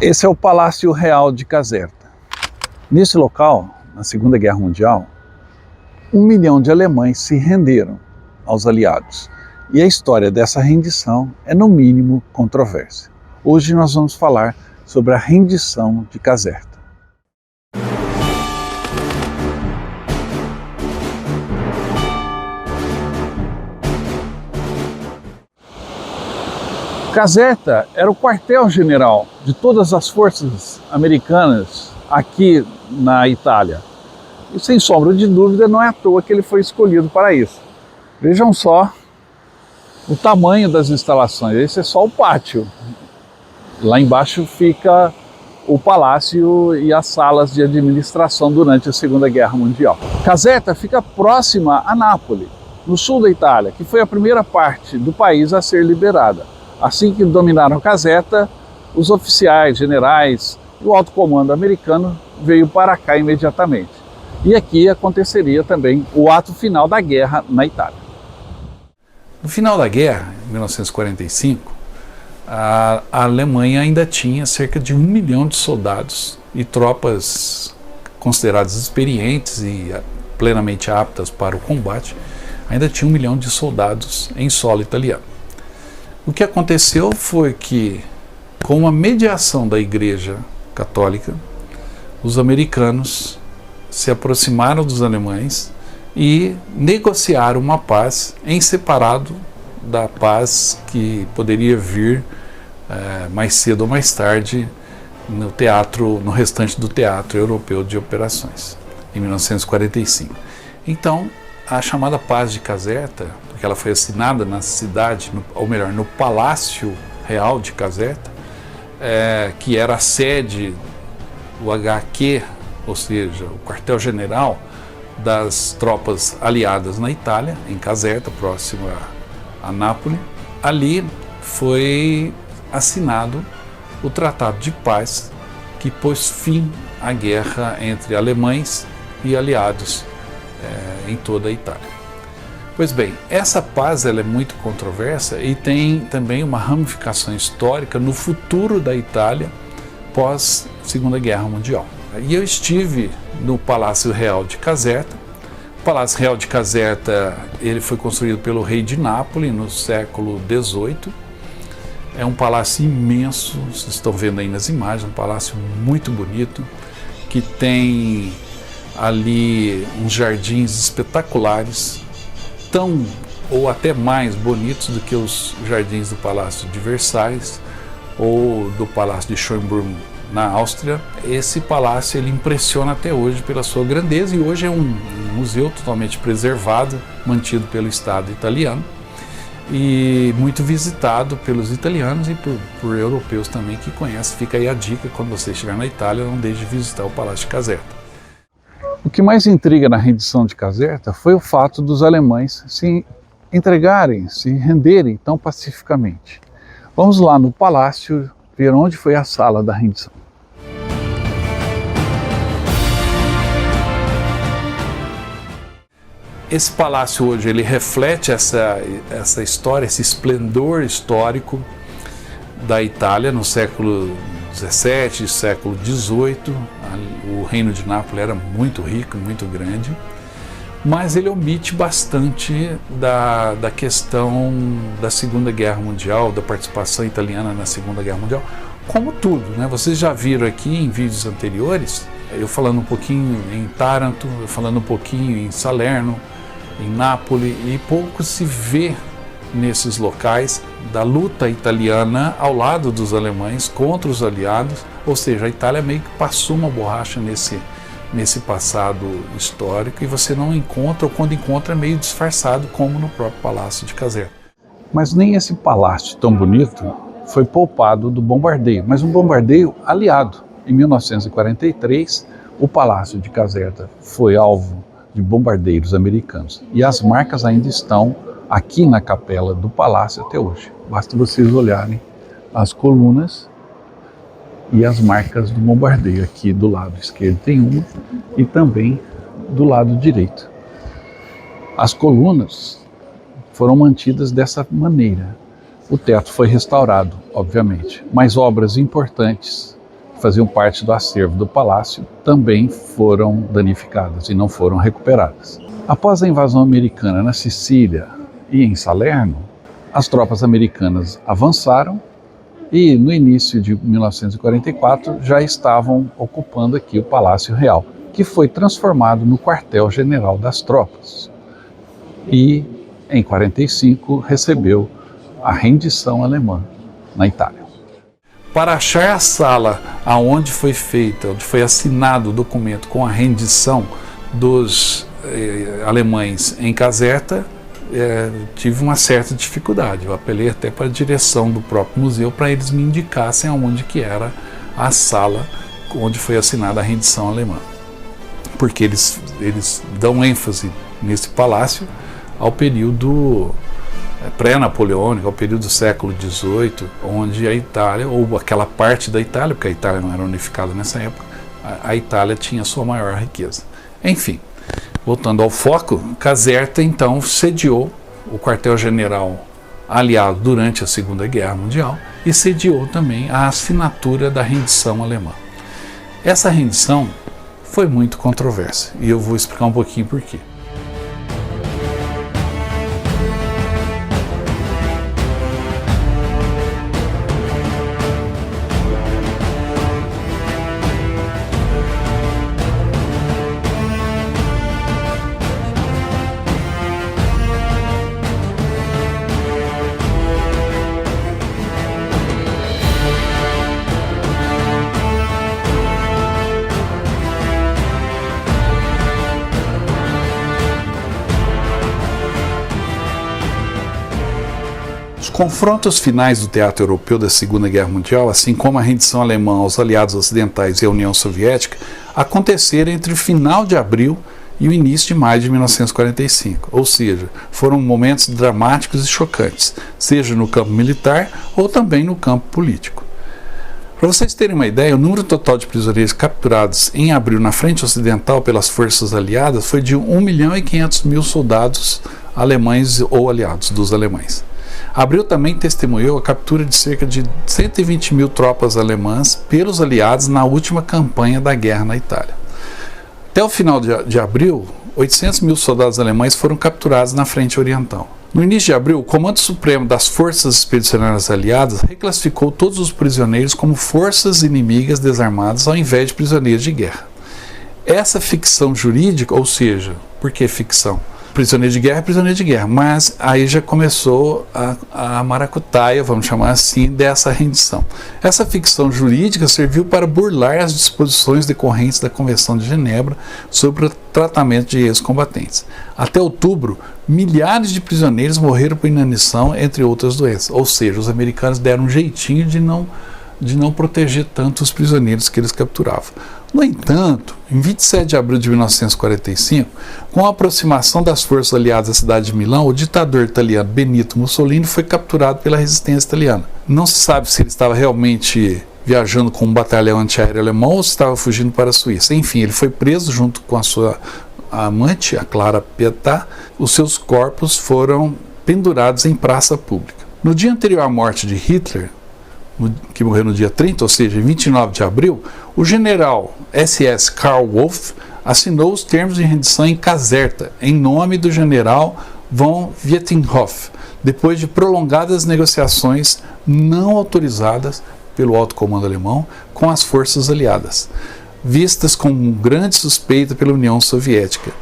Esse é o Palácio Real de Caserta. Nesse local, na Segunda Guerra Mundial, 1 milhão de alemães se renderam aos aliados. E a história dessa rendição é, no mínimo, controversa. Hoje nós vamos falar sobre a rendição de Caserta. Caserta era o quartel-general de todas as forças americanas aqui na Itália. E sem sombra de dúvida, não é à toa que ele foi escolhido para isso. Vejam só o tamanho das instalações. Esse é só o pátio. Lá embaixo fica o palácio e as salas de administração durante a Segunda Guerra Mundial. Caserta fica próxima a Nápoles, no sul da Itália, que foi a primeira parte do país a ser liberada. Assim que dominaram Caserta, os oficiais, generais e o alto comando americano veio para cá imediatamente. E aqui aconteceria também o ato final da guerra na Itália. No final da guerra, em 1945, a Alemanha ainda tinha cerca de 1 milhão de soldados e tropas consideradas experientes e plenamente aptas para o combate. Ainda tinha 1 milhão de soldados em solo italiano. O que aconteceu foi que, com a mediação da Igreja Católica, os americanos se aproximaram dos alemães e negociaram uma paz em separado da paz que poderia vir mais cedo ou mais tarde no restante do teatro europeu de operações, em 1945. Então, a chamada Paz de Caserta, porque ela foi assinada na cidade, ou melhor, no Palácio Real de Caserta, que era a sede, o HQ, ou seja, o quartel-general das tropas aliadas na Itália, em Caserta, próximo a Nápoles. Ali foi assinado o Tratado de Paz, que pôs fim à guerra entre alemães e aliados em toda a Itália. Pois bem, essa paz ela é muito controversa e tem também uma ramificação histórica no futuro da Itália pós Segunda Guerra Mundial. E eu estive no Palácio Real de Caserta. O Palácio Real de Caserta ele foi construído pelo rei de Nápoles no século XVIII. É um palácio imenso, vocês estão vendo aí nas imagens, um palácio muito bonito, que tem ali uns jardins espetaculares, tão ou até mais bonitos do que os jardins do Palácio de Versalhes ou do Palácio de Schönbrunn na Áustria. Esse palácio ele impressiona até hoje pela sua grandeza e hoje é um museu totalmente preservado, mantido pelo Estado italiano e muito visitado pelos italianos e por europeus também que conhecem. Fica aí a dica, quando você chegar na Itália, não deixe de visitar o Palácio de Caserta. O que mais intriga na rendição de Caserta foi o fato dos alemães se entregarem, se renderem tão pacificamente. Vamos lá no palácio ver onde foi a sala da rendição. Esse palácio hoje ele reflete essa história, esse esplendor histórico da Itália no século XVII, século XVIII. O reino de Nápoles era muito rico, muito grande, mas ele omite bastante da questão da Segunda Guerra Mundial, da participação italiana na Segunda Guerra Mundial, como tudo, né? Vocês já viram aqui em vídeos anteriores, eu falando um pouquinho em Taranto, eu falando um pouquinho em Salerno, em Nápoles, e pouco se vê nesses locais da luta italiana ao lado dos alemães contra os aliados, ou seja, a Itália meio que passou uma borracha nesse passado histórico e você não encontra, ou quando encontra é meio disfarçado, como no próprio Palácio de Caserta. Mas nem esse palácio tão bonito foi poupado do bombardeio, mas um bombardeio aliado. Em 1943, o Palácio de Caserta foi alvo de bombardeiros americanos e as marcas ainda estão aqui na capela do palácio até hoje. Basta vocês olharem as colunas e as marcas do bombardeio. Aqui do lado esquerdo tem uma e também do lado direito. As colunas foram mantidas dessa maneira. O teto foi restaurado, obviamente, mas obras importantes faziam parte do acervo do palácio também foram danificadas e não foram recuperadas. Após a invasão americana na Sicília e em Salerno, as tropas americanas avançaram e no início de 1944 já estavam ocupando aqui o Palácio Real, que foi transformado no quartel-general das tropas. E em 1945 recebeu a rendição alemã na Itália. Para achar a sala onde foi feita, onde foi assinado o documento com a rendição dos alemães em Caserta, tive uma certa dificuldade. Eu apelei até para a direção do próprio museu para eles me indicassem aonde que era a sala onde foi assinada a rendição alemã. Porque eles dão ênfase nesse palácio ao período pré-napoleônico, ao período do século XVIII, onde a Itália, ou aquela parte da Itália, porque a Itália não era unificada nessa época, a Itália tinha sua maior riqueza. Enfim, voltando ao foco, Caserta então sediou o quartel-general aliado durante a Segunda Guerra Mundial e sediou também a assinatura da rendição alemã. Essa rendição foi muito controversa e eu vou explicar um pouquinho por quê. Os confrontos finais do teatro europeu da Segunda Guerra Mundial, assim como a rendição alemã aos aliados ocidentais e à União Soviética, aconteceram entre o final de abril e o início de maio de 1945, ou seja, foram momentos dramáticos e chocantes, seja no campo militar ou também no campo político. Para vocês terem uma ideia, o número total de prisioneiros capturados em abril na frente ocidental pelas forças aliadas foi de 1.500.000 soldados alemães ou aliados dos alemães. Abril também testemunhou a captura de cerca de 120.000 tropas alemãs pelos aliados na última campanha da guerra na Itália. Até o final de abril, 800.000 soldados alemães foram capturados na frente oriental. No início de abril, o Comando Supremo das Forças Expedicionárias Aliadas reclassificou todos os prisioneiros como forças inimigas desarmadas ao invés de prisioneiros de guerra. Essa ficção jurídica, ou seja, por que ficção? Prisioneiro de guerra é prisioneiro de guerra, mas aí já começou a maracutaia, vamos chamar assim, dessa rendição. Essa ficção jurídica serviu para burlar as disposições decorrentes da Convenção de Genebra sobre o tratamento de ex-combatentes. Até outubro, milhares de prisioneiros morreram por inanição, entre outras doenças, ou seja, os americanos deram um jeitinho de não proteger tanto os prisioneiros que eles capturavam. No entanto, em 27 de abril de 1945, com a aproximação das forças aliadas à cidade de Milão, o ditador italiano Benito Mussolini foi capturado pela resistência italiana. Não se sabe se ele estava realmente viajando com um batalhão antiaéreo alemão ou se estava fugindo para a Suíça. Enfim, ele foi preso junto com a sua amante, a Clara Pietà. Os seus corpos foram pendurados em praça pública. No dia anterior à morte de Hitler, que morreu no dia 30, ou seja, em 29 de abril, o general SS Karl Wolff assinou os termos de rendição em Caserta, em nome do general von Vietinghoff, depois de prolongadas negociações não autorizadas pelo alto comando alemão com as forças aliadas, vistas com grande suspeita pela União Soviética,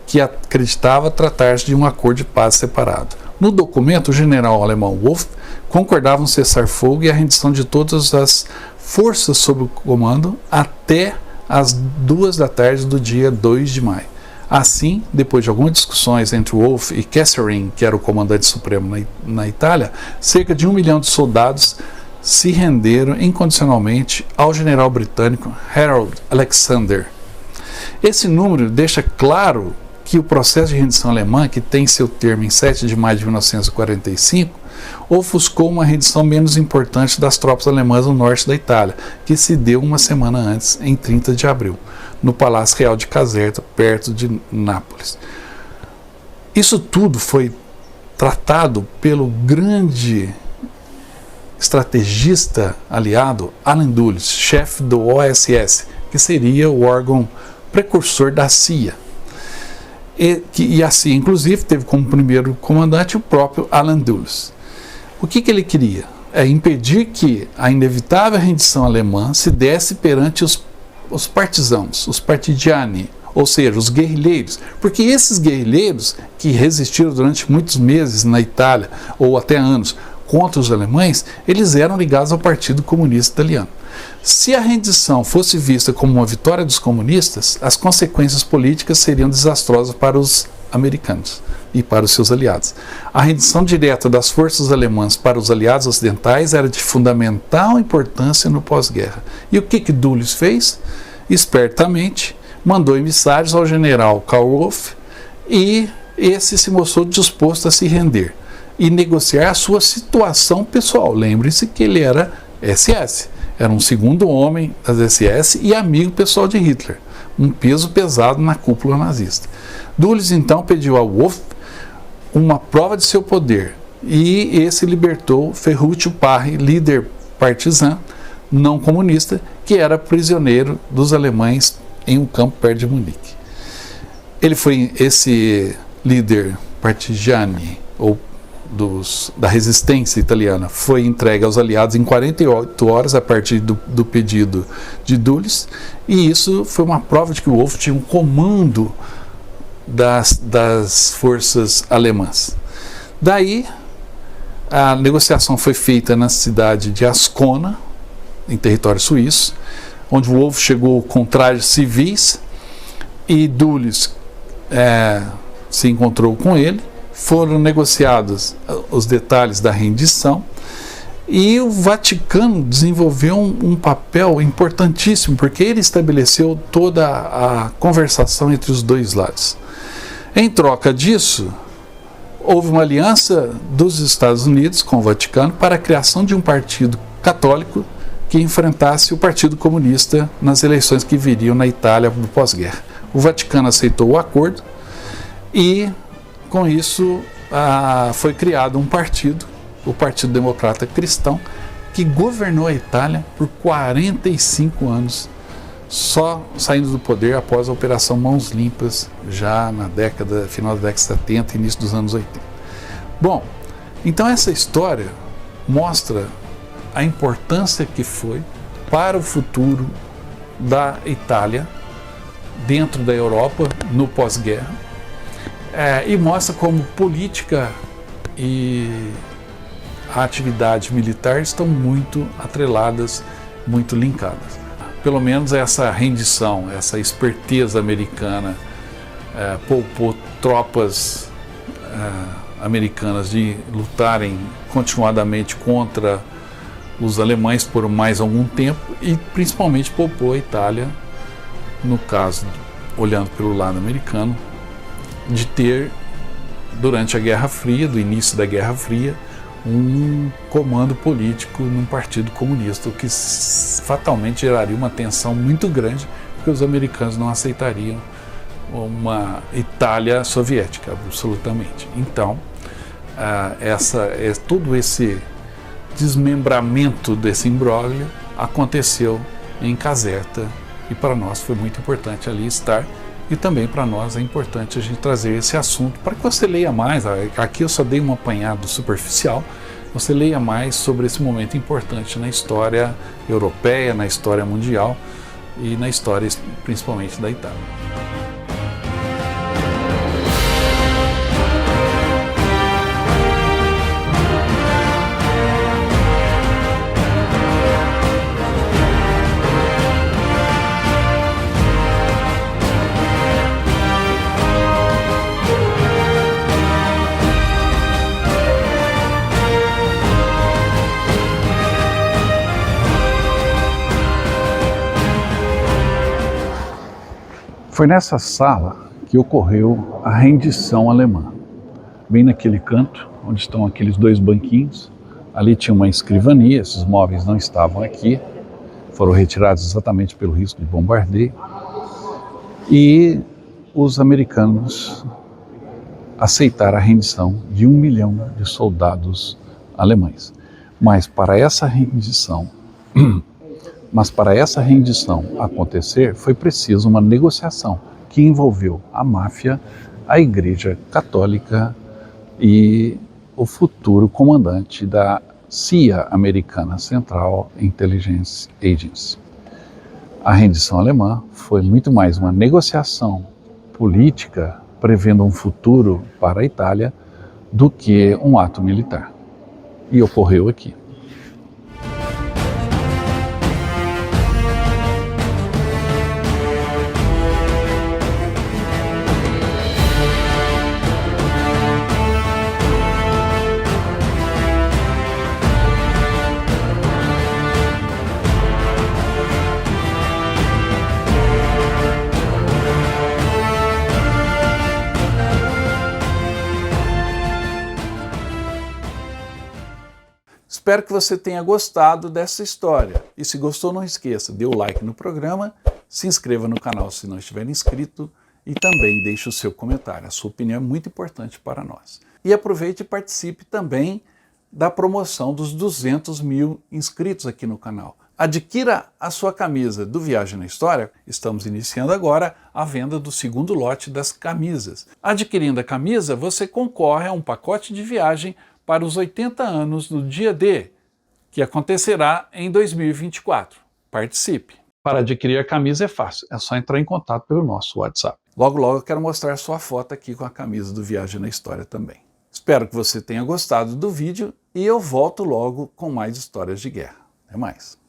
que acreditava tratar-se de um acordo de paz separado. No documento, o general alemão Wolff concordava um cessar-fogo e a rendição de todas as forças sob o comando até as 2 da tarde do dia 2 de maio. Assim, depois de algumas discussões entre Wolff e Kesselring, que era o comandante supremo na Itália, cerca de 1 milhão de soldados se renderam incondicionalmente ao general britânico Harold Alexander. Esse número deixa claro que o processo de rendição alemã, que tem seu termo em 7 de maio de 1945, ofuscou uma rendição menos importante das tropas alemãs no norte da Itália, que se deu uma semana antes, em 30 de abril, no Palácio Real de Caserta, perto de Nápoles. Isso tudo foi tratado pelo grande estrategista aliado Allen Dulles, chefe do OSS, que seria o órgão precursor da CIA. E a CIA, inclusive, teve como primeiro comandante o próprio Allen Dulles. O que ele queria? Impedir que a inevitável rendição alemã se desse perante os partisanos, os partigiani, ou seja, os guerrilheiros, porque esses guerrilheiros que resistiram durante muitos meses na Itália, ou até anos, contra os alemães, eles eram ligados ao Partido Comunista Italiano. Se a rendição fosse vista como uma vitória dos comunistas, as consequências políticas seriam desastrosas para os americanos e para os seus aliados. A rendição direta das forças alemãs para os aliados ocidentais era de fundamental importância no pós-guerra. E o que Dulles fez? Espertamente, mandou emissários ao general Karl Wolff e esse se mostrou disposto a se render e negociar a sua situação pessoal. Lembre-se que ele era SS, era um segundo homem das SS e amigo pessoal de Hitler, um peso pesado na cúpula nazista. Dulles então pediu a Wolff uma prova de seu poder e esse libertou Ferruccio Parri, líder partisã não comunista, que era prisioneiro dos alemães em um campo perto de Munique. Esse líder partigiani, ou da resistência italiana, foi entregue aos aliados em 48 horas a partir do pedido de Dulles, e isso foi uma prova de que o Wolff tinha um comando das forças alemãs. Daí, a negociação foi feita na cidade de Ascona, em território suíço, onde o Wolff chegou com trajes civis e Dulles se encontrou com ele. Foram negociados os detalhes da rendição e o Vaticano desenvolveu um papel importantíssimo, porque ele estabeleceu toda a conversação entre os dois lados. Em troca disso, houve uma aliança dos Estados Unidos com o Vaticano para a criação de um partido católico que enfrentasse o Partido Comunista nas eleições que viriam na Itália no pós-guerra. O Vaticano aceitou o acordo e, com isso, foi criado um partido, o Partido Democrata Cristão, que governou a Itália por 45 anos, só saindo do poder após a Operação Mãos Limpas, já na final da década de 70 e início dos anos 80. Bom, então essa história mostra a importância que foi para o futuro da Itália, dentro da Europa, no pós-guerra, e mostra como política e a atividade militar estão muito atreladas, muito linkadas. Pelo menos essa rendição, essa esperteza americana poupou tropas americanas de lutarem continuadamente contra os alemães por mais algum tempo e principalmente poupou a Itália, no caso, olhando pelo lado americano, de ter, durante a Guerra Fria, do início da Guerra Fria, um comando político num partido comunista, o que fatalmente geraria uma tensão muito grande, porque os americanos não aceitariam uma Itália soviética, absolutamente. Então, todo esse desmembramento desse imbróglio aconteceu em Caserta, e para nós foi muito importante ali estar, e também para nós é importante a gente trazer esse assunto para que você leia mais. Aqui eu só dei um apanhado superficial, você leia mais sobre esse momento importante na história europeia, na história mundial e na história principalmente da Itália. Foi nessa sala que ocorreu a rendição alemã. Bem naquele canto, onde estão aqueles dois banquinhos, ali tinha uma escrivania, esses móveis não estavam aqui, foram retirados exatamente pelo risco de bombardeio, e os americanos aceitaram a rendição de 1 milhão de soldados alemães. Mas para essa rendição, acontecer, foi preciso uma negociação que envolveu a máfia, a Igreja Católica e o futuro comandante da CIA americana, Central Intelligence Agency. A rendição alemã foi muito mais uma negociação política prevendo um futuro para a Itália do que um ato militar. E ocorreu aqui. Espero que você tenha gostado dessa história. E se gostou, não esqueça, dê o like no programa, se inscreva no canal se não estiver inscrito e também deixe o seu comentário. A sua opinião é muito importante para nós. E aproveite e participe também da promoção dos 200 mil inscritos aqui no canal. Adquira a sua camisa do Viagem na História. Estamos iniciando agora a venda do segundo lote das camisas. Adquirindo a camisa, você concorre a um pacote de viagem para os 80 anos do Dia D, que acontecerá em 2024. Participe! Para adquirir a camisa é fácil, é só entrar em contato pelo nosso WhatsApp. Logo, logo eu quero mostrar sua foto aqui com a camisa do Viagem na História também. Espero que você tenha gostado do vídeo e eu volto logo com mais histórias de guerra. Até mais!